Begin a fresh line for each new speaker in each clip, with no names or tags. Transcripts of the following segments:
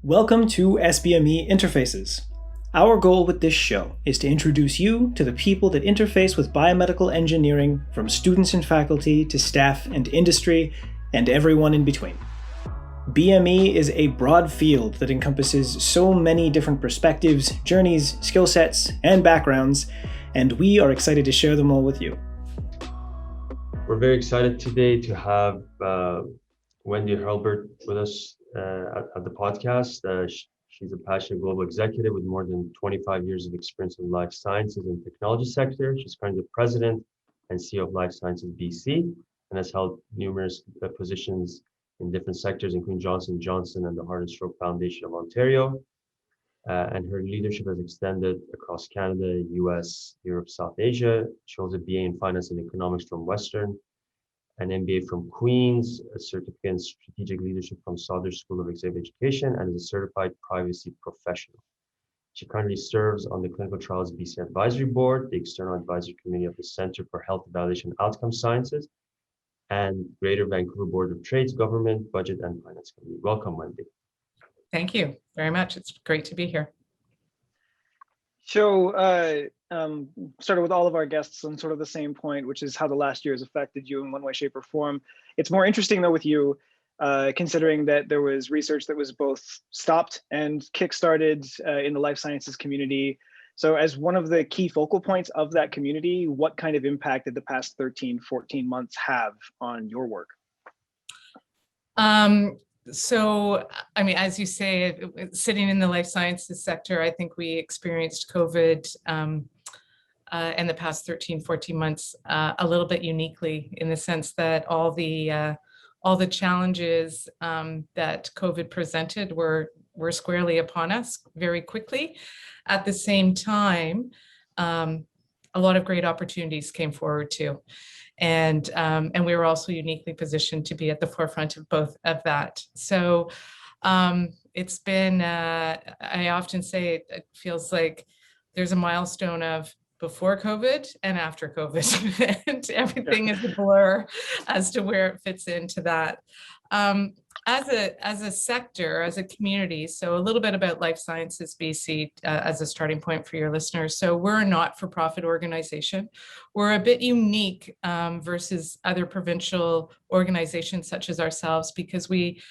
Welcome to SBME Interfaces. Our goal with this show is to introduce you to the people that interface with biomedical engineering, from students and faculty to staff and industry, and everyone in between. BME is a broad field that encompasses so many different perspectives, journeys, skill sets, and backgrounds, and we are excited to share them all with you.
We're very excited today to have Wendy Hurlburt with us at the podcast. She's a passionate global executive with more than 25 years of experience in the life sciences and technology sector. She's currently the president and CEO of Life Sciences BC and has held numerous positions in different sectors, including Johnson & Johnson and the Heart and Stroke Foundation of Ontario. And her leadership has extended across Canada, US, Europe, South Asia. She holds a BA in Finance and Economics from Western, an MBA from Queen's, a certificate in Strategic Leadership from Sauder School of Executive Education, and is a certified privacy professional. She currently serves on the Clinical Trials BC Advisory Board, the External Advisory Committee of the Center for Health Evaluation and Outcome Sciences, and Greater Vancouver Board of Trades, Government, Budget, and Finance Committee. Welcome, Wendy.
Thank you very much. It's great to be here.
So started with all of our guests on sort of the same point, which is how the last year has affected you in one way, shape, or form. It's more interesting though with you, considering that there was research that was both stopped and kickstarted in the life sciences community. So as one of the key focal points of that community, what kind of impact did the past 13, 14 months have on your work?
So, I mean, as you say, sitting in the life sciences sector, I think we experienced COVID in the past 13, 14 months a little bit uniquely, in the sense that all the challenges that COVID presented were squarely upon us very quickly. At the same time, a lot of great opportunities came forward too. And we were also uniquely positioned to be at the forefront of both of that. So it's been, I often say it feels like there's a milestone of before COVID and after COVID, and everything is a blur as to where it fits into that. As a sector, as a community, so a little bit about Life Sciences BC as a starting point for your listeners. So we're a not-for-profit organization. We're a bit unique versus other provincial organizations such as ourselves, because we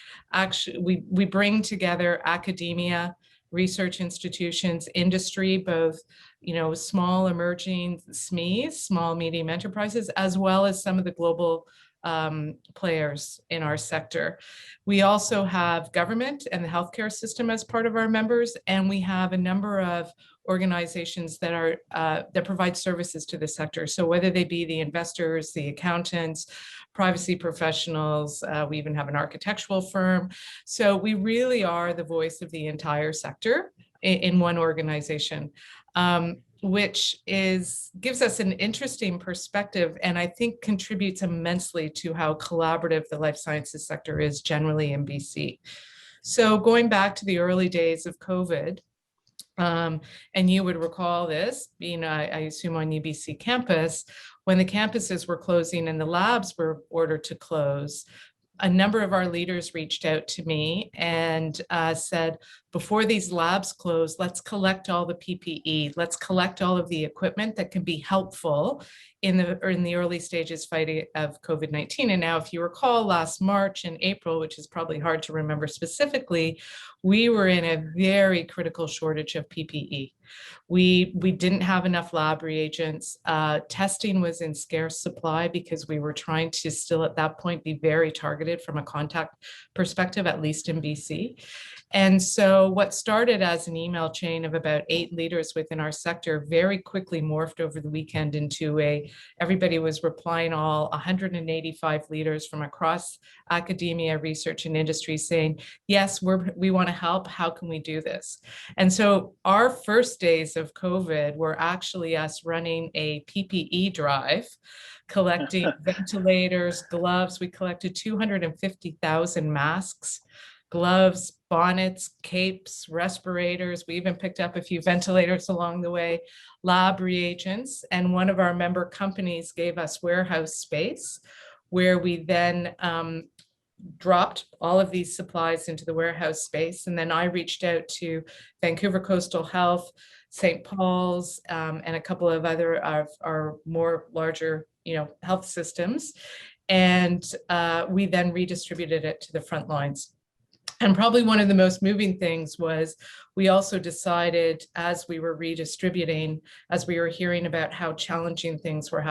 bring together academia, research institutions, industry, both small emerging SMEs, small medium enterprises, as well as some of the global players in our sector. We also have government and the healthcare system as part of our members, and we have a number of organizations that are that provide services to the sector. So whether they be the investors, the accountants, privacy professionals, we even have an architectural firm. So we really are the voice of the entire sector in one organization. Which gives us an interesting perspective, and I think contributes immensely to how collaborative the life sciences sector is generally in BC. So going back to the early days of COVID, and you would recall this, being, I assume, on UBC campus, when the campuses were closing and the labs were ordered to close, a number of our leaders reached out to me and said, before these labs close, let's collect all the PPE. Let's collect all of the equipment that can be helpful in the early stages fighting of COVID-19. And now, if you recall, last March and April, which is probably hard to remember specifically, we were in a very critical shortage of PPE. We didn't have enough lab reagents. Testing was in scarce supply because we were trying to still at that point be very targeted from a contact perspective, at least in BC. And so what started as an email chain of about 8 leaders within our sector very quickly morphed over the weekend into everybody was replying, all 185 leaders from across academia, research, and industry saying, yes, we want to help. How can we do this? And so our first days of COVID were actually us running a PPE drive, collecting ventilators, gloves. We collected 250,000 masks, gloves, bonnets, capes, respirators. We even picked up a few ventilators along the way, lab reagents, and one of our member companies gave us warehouse space where we then dropped all of these supplies into the warehouse space. And then I reached out to Vancouver Coastal Health, St. Paul's, and a couple of other of our more larger, health systems. And we then redistributed it to the front lines. And probably one of the most moving things was we also decided, as we were redistributing, as we were hearing about how challenging things were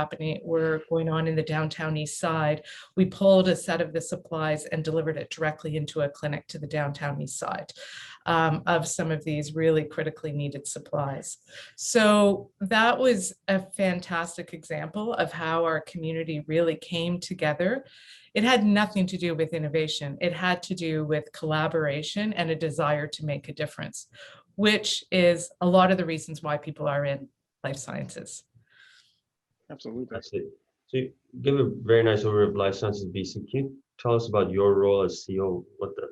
going on in the downtown east side, we pulled a set of the supplies and delivered it directly into a clinic to the downtown east side of some of these really critically needed supplies. So that was a fantastic example of how our community really came together. It had nothing to do with innovation. It had to do with collaboration and a desire to make a difference, which is a lot of the reasons why people are in life sciences.
Absolutely.
That's it. So you give a very nice overview of Life Sciences BC. Can you tell us about your role as CEO, what that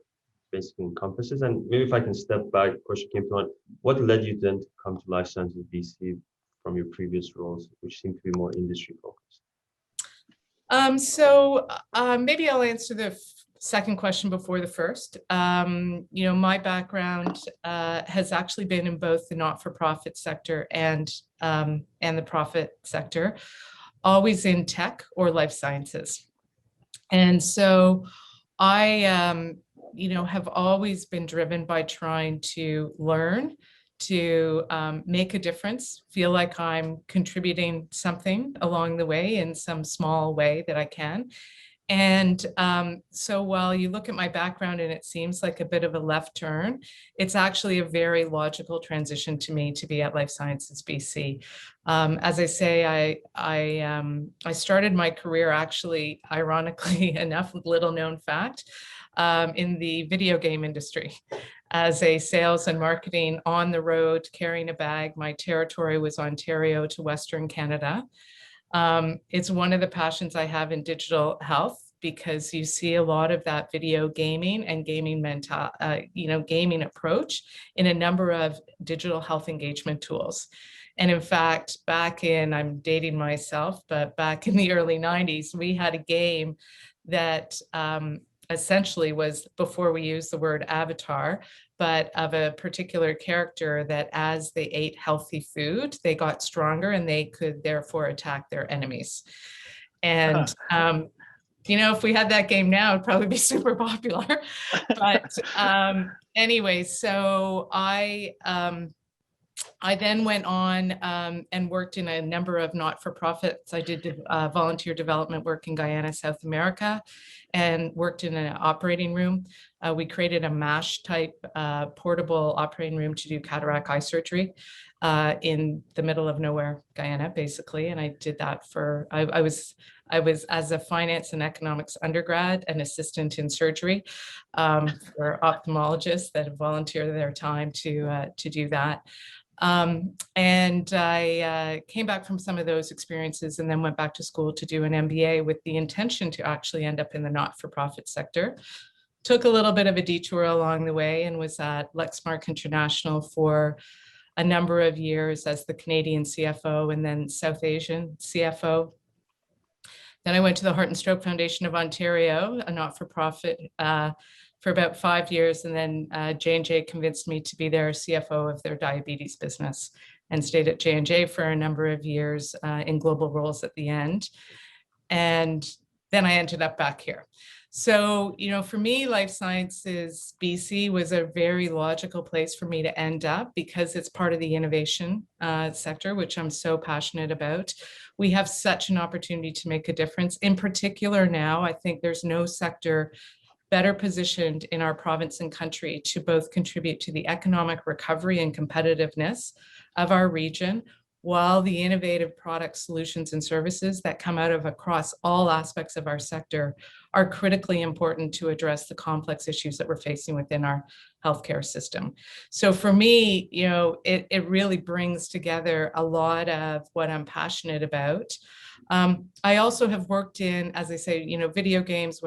basically encompasses? And maybe if I can step back, question came to mind, what led you then to come to Life Sciences BC from your previous roles, which seem to be more industry focused?
Maybe I'll answer the second question before the first. My background has actually been in both the not-for-profit sector and the profit sector, always in tech or life sciences. And so I, have always been driven by trying to learn, to make a difference, feel like I'm contributing something along the way in some small way that I can. And so while you look at my background and it seems like a bit of a left turn, it's actually a very logical transition to me to be at Life Sciences BC. As I say, I started my career, actually, ironically enough, with little known fact, in the video game industry as a sales and marketing on the road, carrying a bag. My territory was Ontario to Western Canada. It's one of the passions I have in digital health, because you see a lot of that video gaming and gaming gaming approach in a number of digital health engagement tools. And in fact, I'm dating myself, but back in the early 90s, we had a game that essentially was, before we used the word avatar, but of a particular character that as they ate healthy food, they got stronger and they could therefore attack their enemies. And, if we had that game now, it'd probably be super popular. But anyway, so I then went on and worked in a number of not-for-profits. I did volunteer development work in Guyana, South America, and worked in an operating room. We created a MASH type portable operating room to do cataract eye surgery in the middle of nowhere, Guyana, basically. And I did that I was, as a finance and economics undergrad, an assistant in surgery for ophthalmologists that volunteered their time to do that. And I came back from some of those experiences and then went back to school to do an MBA with the intention to actually end up in the not-for-profit sector. Took a little bit of a detour along the way and was at Lexmark International for a number of years as the Canadian CFO and then South Asian CFO. Then I went to the Heart and Stroke Foundation of Ontario, a not-for-profit, for about 5 years, and then J&J convinced me to be their CFO of their diabetes business, and stayed at J&J for a number of years in global roles at the end. And then I ended up back here. So, for me, Life Sciences BC was a very logical place for me to end up because it's part of the innovation sector, which I'm so passionate about. We have such an opportunity to make a difference. In particular now, I think there's no sector better positioned in our province and country to both contribute to the economic recovery and competitiveness of our region, while the innovative products, solutions, and services that come out of across all aspects of our sector are critically important to address the complex issues that we're facing within our healthcare system. So for me, it really brings together a lot of what I'm passionate about. I also have worked in, as I say, video games,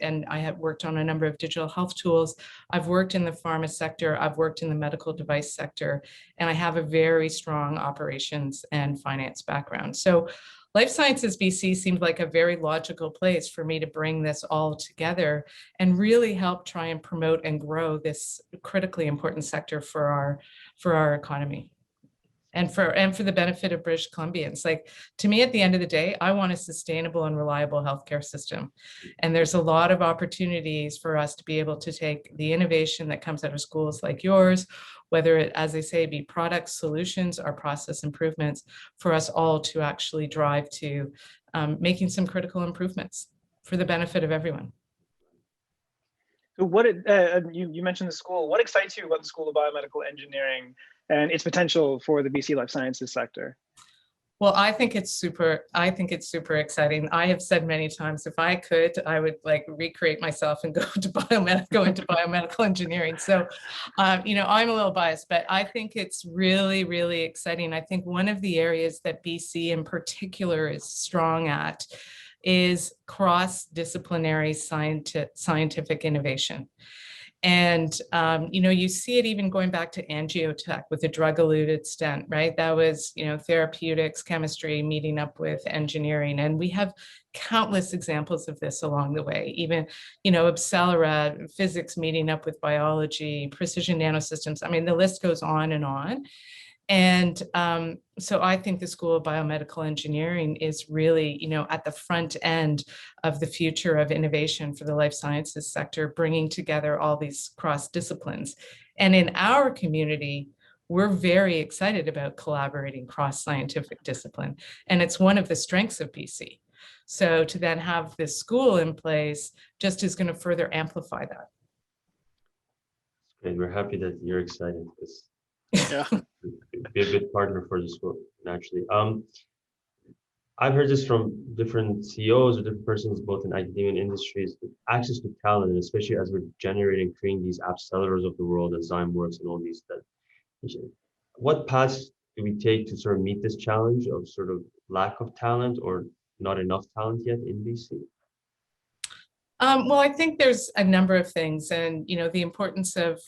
and I have worked on a number of digital health tools. I've worked in the pharma sector, I've worked in the medical device sector, and I have a very strong operations and finance background. So Life Sciences BC seemed like a very logical place for me to bring this all together and really help try and promote and grow this critically important sector for our economy. And for the benefit of British Columbians. Like, to me, at the end of the day, I want a sustainable and reliable healthcare system. And there's a lot of opportunities for us to be able to take the innovation that comes out of schools like yours, whether it, as I say, be products, solutions, or process improvements, for us all to actually drive to making some critical improvements for the benefit of everyone.
So you mentioned the school. What excites you about the School of Biomedical Engineering and its potential for the BC life sciences sector?
Well, I think it's super exciting. I have said many times, if I could, I would like recreate myself and go into biomedical engineering. So, you know, I'm a little biased, but I think it's really, really exciting. I think one of the areas that BC in particular is strong at is cross-disciplinary scientific innovation. And, you know, you see it even going back to angiotech with the drug-eluted stent, right? That was, you know, therapeutics, chemistry meeting up with engineering. And we have countless examples of this along the way. Even, you know, Accelera, physics meeting up with biology, precision nanosystems. I mean, the list goes on and on. And so I think the School of Biomedical Engineering is really, you know, at the front end of the future of innovation for the life sciences sector, bringing together all these cross disciplines. And in our community, we're very excited about collaborating cross scientific discipline. And it's one of the strengths of BC. So to then have this school in place just is going to further amplify that.
And we're happy that you're excited.
Yeah.
Be a good partner for the school, naturally. I've heard this from different CEOs or different persons, both in academia and industries, access to talent, and especially as we're generating, creating these accelerators of the world, as Zymeworks and all these, what paths do we take to sort of meet this challenge of sort of lack of talent or not enough talent yet in BC?
Well, I think there's a number of things, and you know, the importance of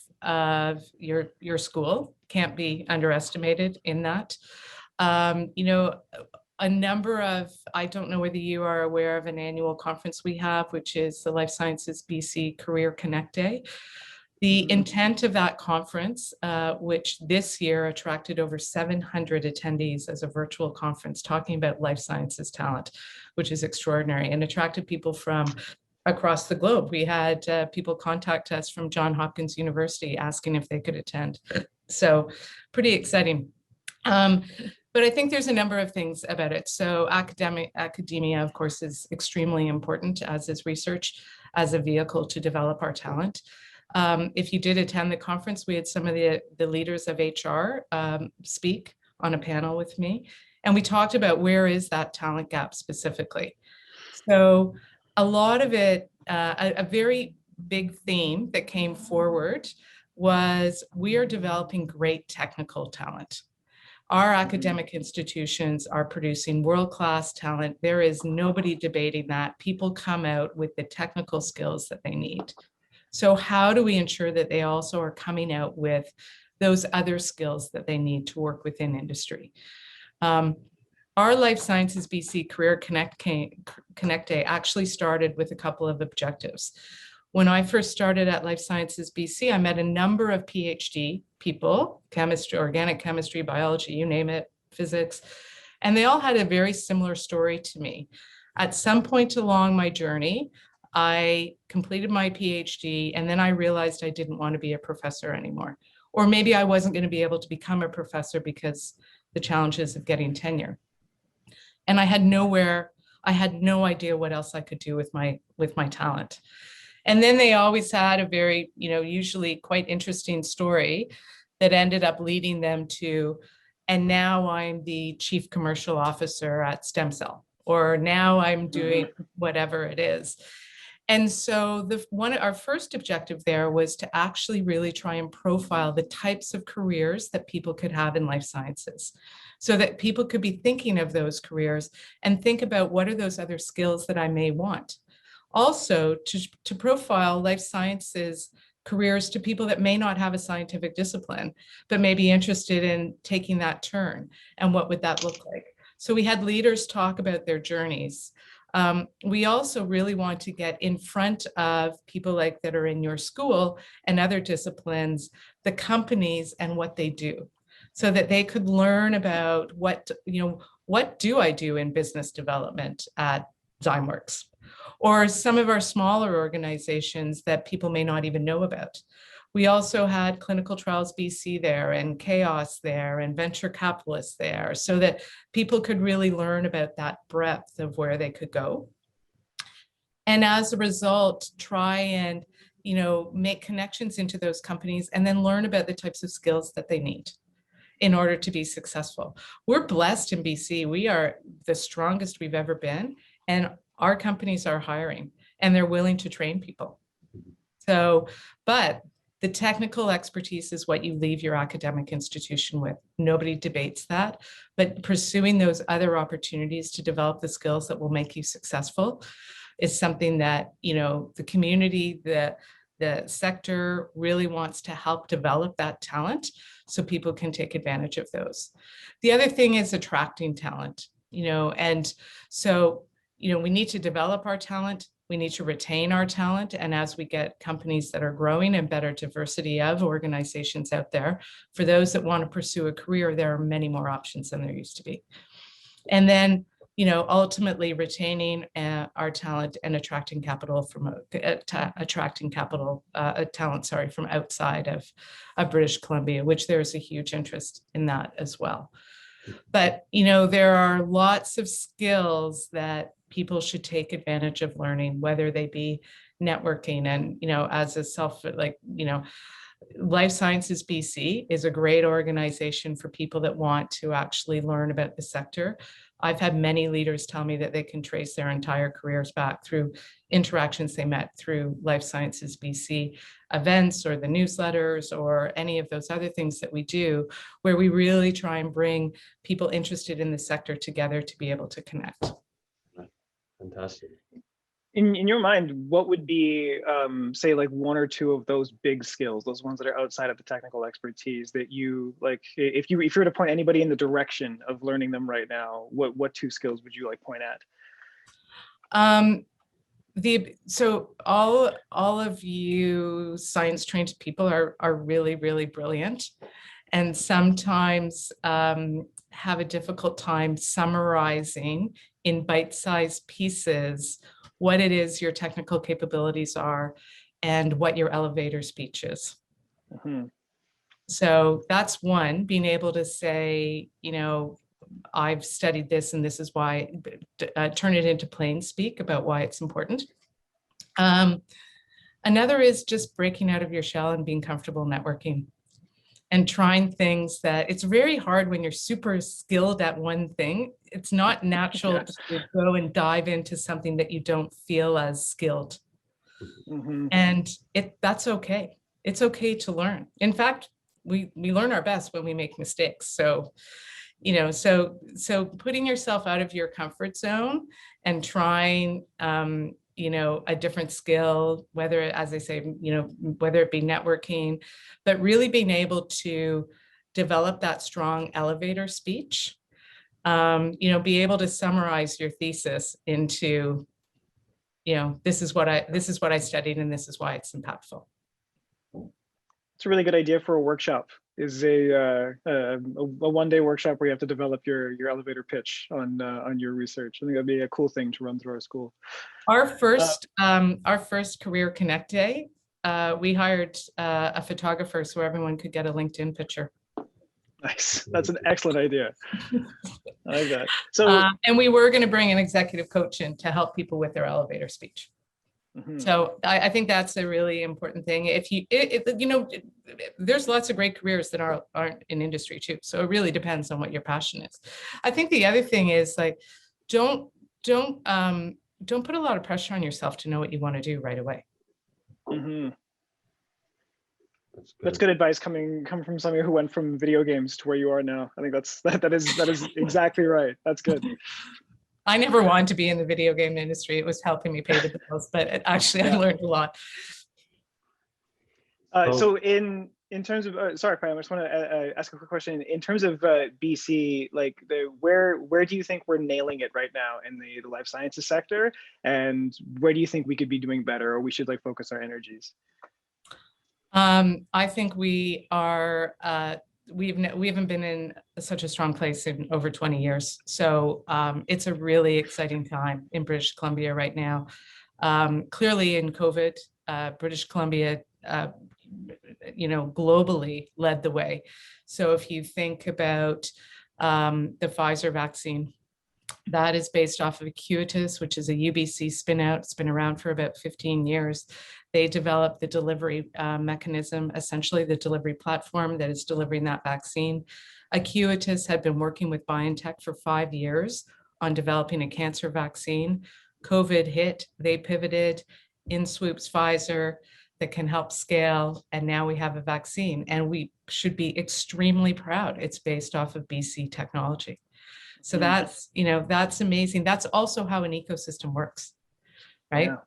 your school can't be underestimated in that. You know, a number of, I don't know whether you are aware of an annual conference we have, which is the Life Sciences BC Career Connect Day. The intent of that conference, which this year attracted over 700 attendees as a virtual conference talking about life sciences talent, which is extraordinary, and attracted people from across the globe. We had people contact us from Johns Hopkins University asking if they could attend. So pretty exciting. But I think there's a number of things about it. So academia, of course, is extremely important, as is research, as a vehicle to develop our talent. If you did attend the conference, we had some of the leaders of HR speak on a panel with me. And we talked about where is that talent gap specifically. So a lot of it, a very big theme that came forward was we are developing great technical talent. Our academic institutions are producing world-class talent. There is nobody debating that. People come out with the technical skills that they need. So how do we ensure that they also are coming out with those other skills that they need to work within industry? Our Life Sciences BC Career Connect Day actually started with a couple of objectives. When I first started at Life Sciences BC, I met a number of PhD people, chemistry, organic chemistry, biology, you name it, physics, and they all had a very similar story to me. At some point along my journey, I completed my PhD, and then I realized I didn't want to be a professor anymore. Or maybe I wasn't going to be able to become a professor because the challenges of getting tenure. And I had no idea what else I could do with my talent. And then they always had a very, you know, usually quite interesting story that ended up leading them to, and now I'm the chief commercial officer at Stem Cell, or now I'm doing whatever it is. And so our first objective there was to actually really try and profile the types of careers that people could have in life sciences, so that people could be thinking of those careers and think about what are those other skills that I may want. Also to profile life sciences careers to people that may not have a scientific discipline, but may be interested in taking that turn, and what would that look like? So we had leaders talk about their journeys. We also really want to get in front of people like that are in your school and other disciplines, the companies and what they do, so that they could learn about what do I do in business development at Zymeworks, or some of our smaller organizations that people may not even know about. We also had Clinical Trials BC there, and Chaos there, and venture capitalists there, so that people could really learn about that breadth of where they could go. And as a result, try and make connections into those companies, and then learn about the types of skills that they need in order to be successful. We're blessed in BC. We are the strongest we've ever been, and our companies are hiring, and they're willing to train people. So, but the technical expertise is what you leave your academic institution with. Nobody debates that, but pursuing those other opportunities to develop the skills that will make you successful is something that, the community, the sector really wants to help develop that talent so people can take advantage of those. The other thing is attracting talent, and so, we need to develop our talent. We need to retain our talent. And as we get companies that are growing and better diversity of organizations out there, for those that want to pursue a career, there are many more options than there used to be. And then, ultimately retaining our talent and attracting capital from talent from outside of British Columbia, which there's a huge interest in that as well. But, there are lots of skills that people should take advantage of learning, whether they be networking and, as a Life Sciences BC is a great organization for people that want to actually learn about the sector. I've had many leaders tell me that they can trace their entire careers back through interactions they met through Life Sciences BC events or the newsletters or any of those other things that we do, where we really try and bring people interested in the sector together to be able to connect.
Fantastic.
In your mind, what would be, say, like one or two of those big skills, those ones that are outside of the technical expertise that you like, if you were to point anybody in the direction of learning them right now, what two skills would you point at?
So all of you science trained people are really, really brilliant, and sometimes have a difficult time summarizing in bite-sized pieces what it is your technical capabilities are and what your elevator speech is.
Mm-hmm.
So that's one, being able to say, I've studied this and this is why, turn it into plain speak about why it's important. Another is just breaking out of your shell and being comfortable networking and trying things that it's very hard when you're super skilled at one thing. It's not natural to go and dive into something that you don't feel as skilled.
Mm-hmm.
And that's okay. It's okay to learn. In fact, we learn our best when we make mistakes. So, so putting yourself out of your comfort zone and trying, a different skill, whether, as I say, whether it be networking, but really being able to develop that strong elevator speech, be able to summarize your thesis into, this is what I studied and this is why it's impactful.
It's a really good idea for a workshop. Is a one-day workshop where you have to develop your elevator pitch on your research. I think that'd be a cool thing to run through our school. Our first
Career Connect Day, we hired a photographer so everyone could get a LinkedIn picture.
Nice. That's an excellent idea. I like that. So,
and we were going to bring an executive coach in to help people with their elevator speech. Mm-hmm. So I think that's a really important thing. There's lots of great careers that aren't in industry too. So it really depends on what your passion is. I think the other thing is don't put a lot of pressure on yourself to know what you want to do right away.
Mm-hmm. That's good advice coming from somebody who went from video games to where you are now. I think that is exactly right. That's good.
I never wanted to be in the video game industry. It was helping me pay the bills, but I learned a lot.
So in in terms of sorry, Pam, I just want to ask a quick question. In terms of BC, like where do you think we're nailing it right now in the life sciences sector, and where do you think we could be doing better, or we should like focus our energies?
I think we are. We haven't been in such a strong place in over 20 years. So it's a really exciting time in British Columbia right now. Clearly in COVID, British Columbia, globally led the way. So if you think about the Pfizer vaccine, that is based off of Acuitas, which is a UBC spinout. It's been around for about 15 years. They developed the delivery mechanism, essentially the delivery platform that is delivering that vaccine. Acuitas had been working with BioNTech for 5 years on developing a cancer vaccine. COVID hit, they pivoted, in swoops Pfizer that can help scale, and now we have a vaccine, and we should be extremely proud. It's based off of BC technology. So that's amazing. That's also how an ecosystem works, right?
Yeah.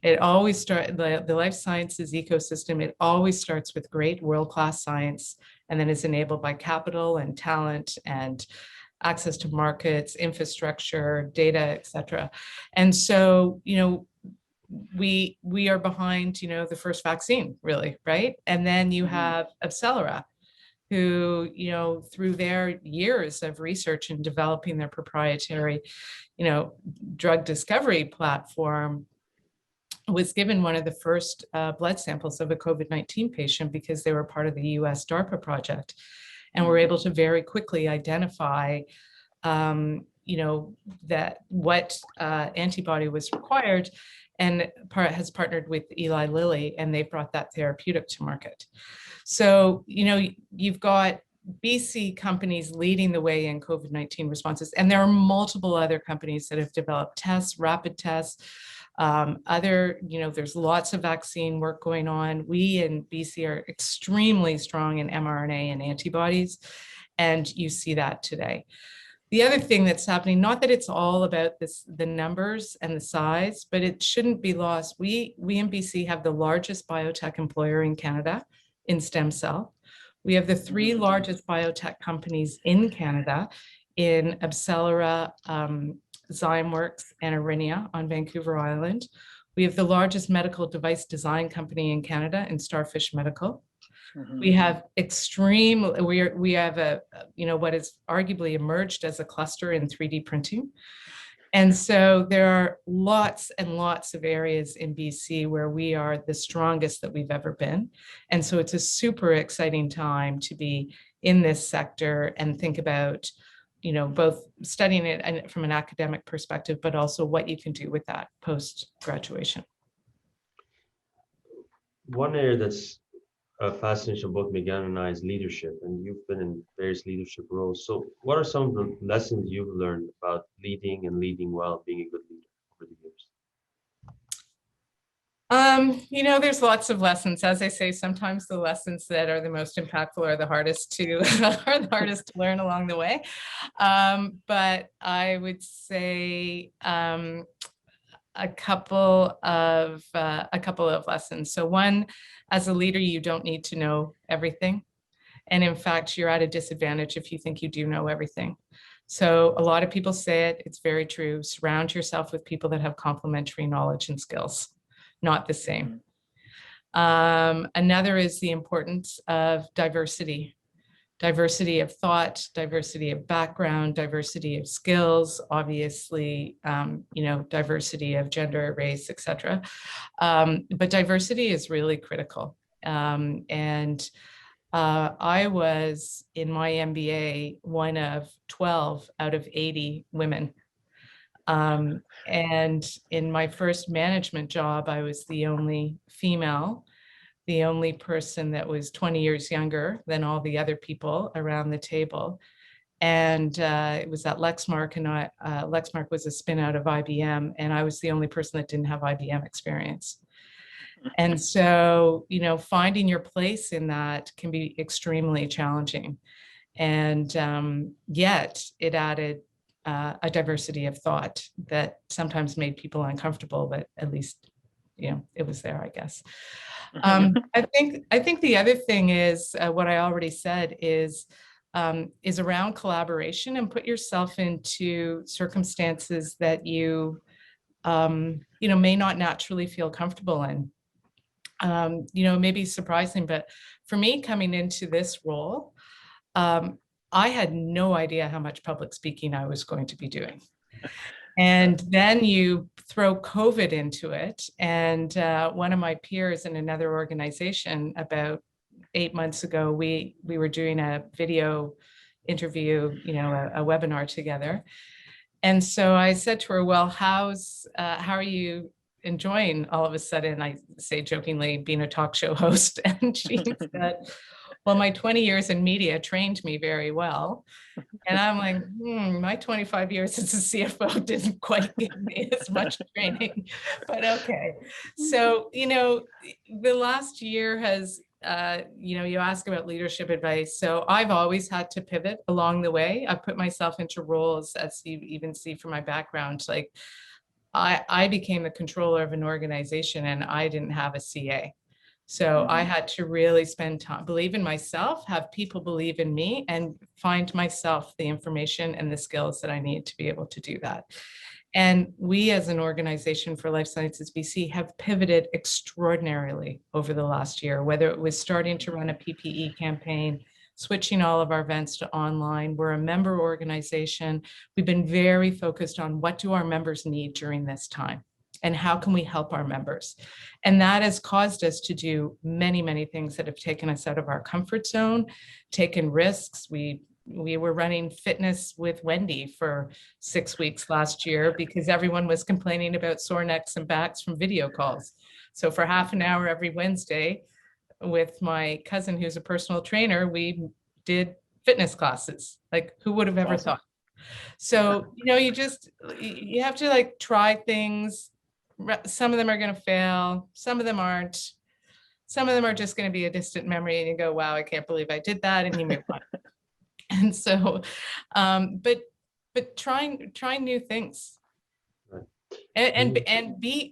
It always starts, the life sciences ecosystem, it always starts with great world-class science, and then is enabled by capital and talent and access to markets, infrastructure, data, et cetera. And so, we are behind, the first vaccine, really, right? And then you have AbCellera, who, through their years of research and developing their proprietary, drug discovery platform, was given one of the first blood samples of a COVID-19 patient because they were part of the US DARPA project, and were able to very quickly identify, that what antibody was required, and has partnered with Eli Lilly, and they brought that therapeutic to market. So, you've got BC companies leading the way in COVID-19 responses, and there are multiple other companies that have developed tests, rapid tests, there's lots of vaccine work going on. We in BC are extremely strong in mRNA and antibodies, and you see that today. The other thing that's happening, not that it's all about the numbers and the size, but it shouldn't be lost. We in BC have the largest biotech employer in Canada in stem cell. We have the 3 largest biotech companies in Canada in AbCellera, Zymeworks, and Aurinia on Vancouver Island. We have the largest medical device design company in Canada in Starfish Medical. We have we have what has arguably emerged as a cluster in 3D printing. And so there are lots and lots of areas in BC where we are the strongest that we've ever been. And so it's a super exciting time to be in this sector and think about, both studying it and from an academic perspective, but also what you can do with that post-graduation.
One area that's fascinating for both Megan and I is leadership, and you've been in various leadership roles. So what are some of the lessons you've learned about leading and leading well, being a good leader over the years?
There's lots of lessons. As I say, sometimes the lessons that are the most impactful are the hardest to learn along the way. But I would say a couple of lessons. So one, as a leader, you don't need to know everything. And in fact, you're at a disadvantage if you think you do know everything. So a lot of people say it, it's very true. Surround yourself with people that have complementary knowledge and skills, not the same. Another is the importance of diversity. Diversity of thought, diversity of background, diversity of skills, obviously, diversity of gender, race, etc. But diversity is really critical. I was, in my MBA, one of 12 out of 80 women. And in my first management job, I was the only female, the only person that was 20 years younger than all the other people around the table. And it was at Lexmark, and Lexmark was a spin out of IBM, and I was the only person that didn't have IBM experience. And so, finding your place in that can be extremely challenging. And yet it added a diversity of thought that sometimes made people uncomfortable, but at least it was there, I guess. I think the other thing is what I already said is around collaboration, and put yourself into circumstances that you may not naturally feel comfortable in. It may be surprising, but for me, coming into this role, I had no idea how much public speaking I was going to be doing. And then you throw COVID into it. And one of my peers in another organization, about 8 months ago, we were doing a video interview, a webinar together. And so I said to her, well, how are you enjoying all of a sudden, I say jokingly, being a talk show host? And she said, well, my 20 years in media trained me very well. And I'm like, my 25 years as a CFO didn't quite give me as much training, but okay. So, the last year has, you ask about leadership advice. So I've always had to pivot along the way. I've put myself into roles, as you even see from my background, like I became the controller of an organization and I didn't have a CA. So I had to really spend time, believe in myself, have people believe in me, and find myself the information and the skills that I need to be able to do that. And we as an organization for Life Sciences BC have pivoted extraordinarily over the last year, whether it was starting to run a PPE campaign, switching all of our events to online. We're a member organization. We've been very focused on what do our members need during this time, and how can we help our members? And that has caused us to do many, many things that have taken us out of our comfort zone, taken risks. We were running fitness with Wendy for 6 weeks last year because everyone was complaining about sore necks and backs from video calls. So for half an hour every Wednesday with my cousin, who's a personal trainer, we did fitness classes. Like, who would have ever thought? So, you have to try things. Some of them are going to fail. Some of them aren't. Some of them are just going to be a distant memory and you go, wow, I can't believe I did that. And you move on. And so, but trying new things,
right.
and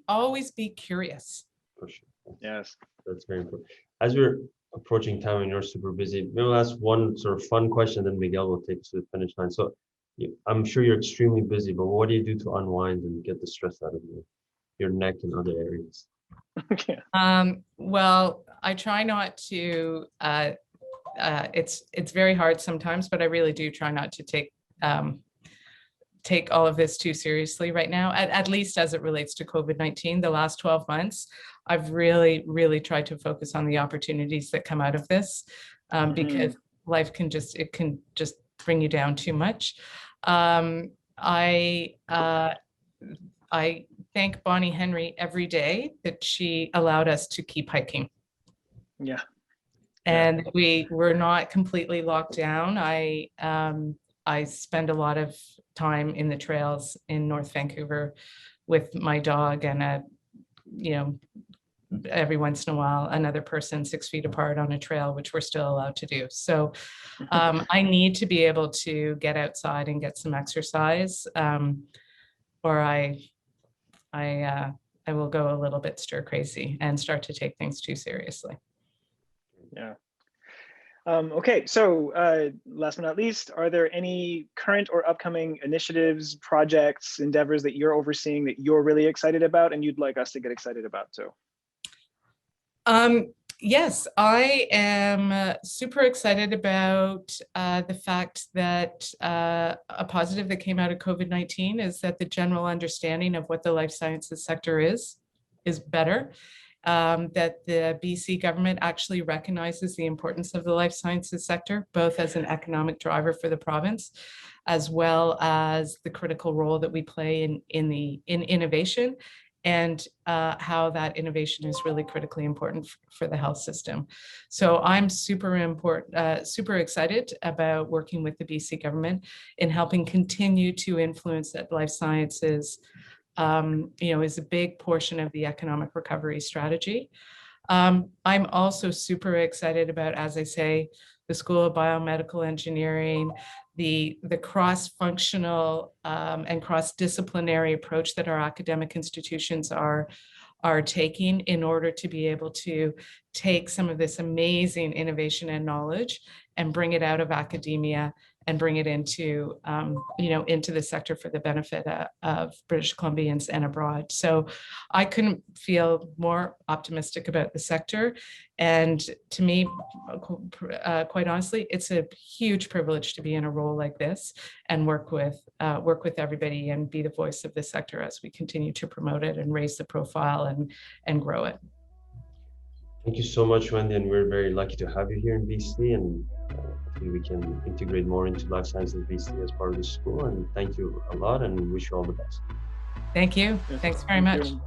always be curious.
For sure.
Yes.
That's very important. As we're approaching time and you're super busy, maybe I'll ask one sort of fun question, then Miguel will take us to the finish line. So I'm sure you're extremely busy, but what do you do to unwind and get the stress out of your neck and other areas?
Okay.
Well, I try not to, it's very hard sometimes, but I really do try not to take all of this too seriously right now, at least as it relates to COVID-19. The last 12 months, I've really, really tried to focus on the opportunities that come out of this, because life can just bring you down too much. I thank Bonnie Henry every day that she allowed us to keep hiking.
Yeah.
And we were not completely locked down. I spend a lot of time in the trails in North Vancouver with my dog, and every once in a while another person 6 feet apart on a trail, which we're still allowed to do. So I need to be able to get outside and get some exercise, or I will go a little bit stir crazy and start to take things too seriously.
Yeah. Okay, so last but not least, are there any current or upcoming initiatives, projects, endeavors that you're overseeing that you're really excited about and you'd like us to get excited about too?
Yes, I am super excited about the fact that a positive that came out of COVID-19 is that the general understanding of what the life sciences sector is better. That the BC government actually recognizes the importance of the life sciences sector, both as an economic driver for the province, as well as the critical role that we play in innovation, and how that innovation is really critically important for the health system. So I'm super excited about working with the BC government in helping continue to influence that life sciences is a big portion of the economic recovery strategy. I'm also super excited about, as I say, the School of Biomedical Engineering, the cross-functional and cross-disciplinary approach that our academic institutions are are taking in order to be able to take some of this amazing innovation and knowledge and bring it out of academia and bring it into, into the sector for the benefit of British Columbians and abroad. So I couldn't feel more optimistic about the sector. And to me, quite honestly, it's a huge privilege to be in a role like this and work with everybody and be the voice of the sector as we continue to promote it and raise the profile and grow it.
Thank you so much, Wendy, and we're very lucky to have you here in BC, and hopefully we can integrate more into life sciences BC as part of the school. And thank you a lot, and wish you all the best.
Thank you. Thanks very much.
You.